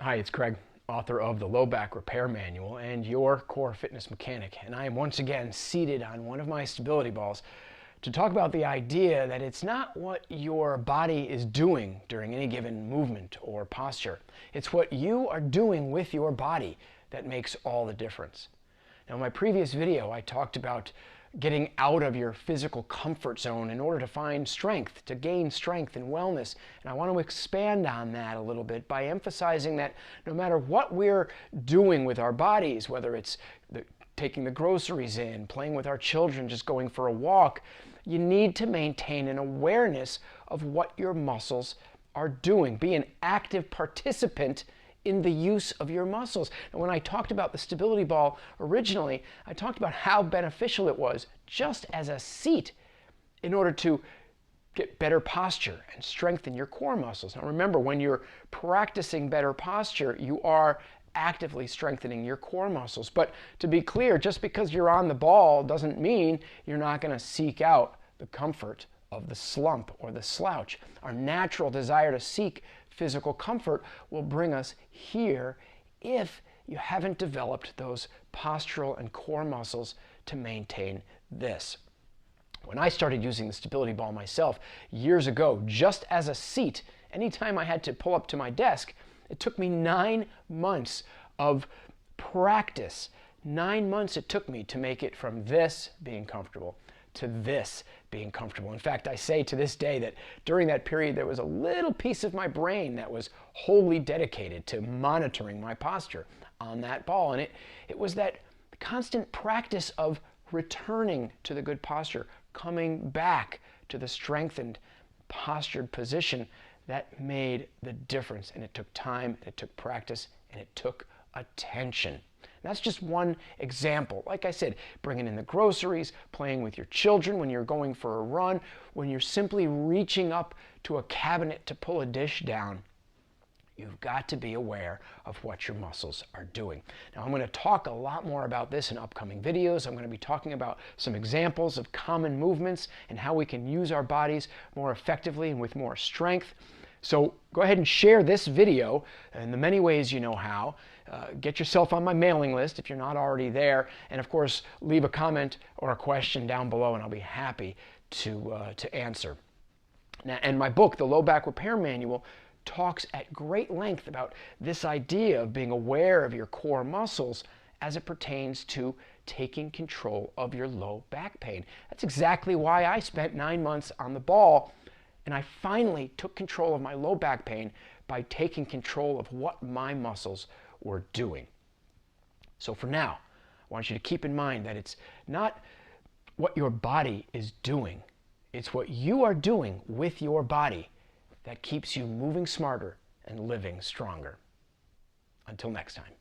Hi, it's Craig, author of the Low Back Repair Manual and your core fitness mechanic. And I am once again seated on one of my stability balls to talk about the idea that it's not what your body is doing during any given movement or posture. It's what you are doing with your body that makes all the difference. Now, in my previous video, I talked about getting out of your physical comfort zone in order to find strength, to gain strength and wellness. And I want to expand on that a little bit by emphasizing that no matter what we're doing with our bodies, whether it's taking the groceries in, playing with our children, just going for a walk, you need to maintain an awareness of what your muscles are doing. Be an active participant in the use of your muscles. And when I talked about the stability ball originally, I talked about how beneficial it was just as a seat in order to get better posture and strengthen your core muscles. Now remember, when you're practicing better posture, you are actively strengthening your core muscles. But to be clear, just because you're on the ball doesn't mean you're not going to seek out the comfort of the slump or the slouch. Our natural desire to seek physical comfort will bring us here if you haven't developed those postural and core muscles to maintain this. When I started using the stability ball myself years ago, just as a seat, anytime I had to pull up to my desk, it took me 9 months of practice. 9 months it took me to make it from this being comfortable to this being comfortable. In fact, I say to this day that during that period there was a little piece of my brain that was wholly dedicated to monitoring my posture on that ball. And it was that constant practice of returning to the good posture, coming back to the strengthened, postured position that made the difference. And it took time, it took practice, and it took attention. That's just one example. Like I said, bringing in the groceries, playing with your children when you're going for a run, when you're simply reaching up to a cabinet to pull a dish down. You've got to be aware of what your muscles are doing. Now, I'm going to talk a lot more about this in upcoming videos. I'm going to be talking about some examples of common movements and how we can use our bodies more effectively and with more strength. So go ahead and share this video in the many ways you know how. Get yourself on my mailing list if you're not already there. And of course, leave a comment or a question down below and I'll be happy to answer. Now, and my book, The Low Back Repair Manual, talks at great length about this idea of being aware of your core muscles as it pertains to taking control of your low back pain. That's exactly why I spent 9 months on the ball, and I finally took control of my low back pain by taking control of what my muscles were doing. So for now, I want you to keep in mind that it's not what your body is doing, it's what you are doing with your body that keeps you moving smarter and living stronger. Until next time.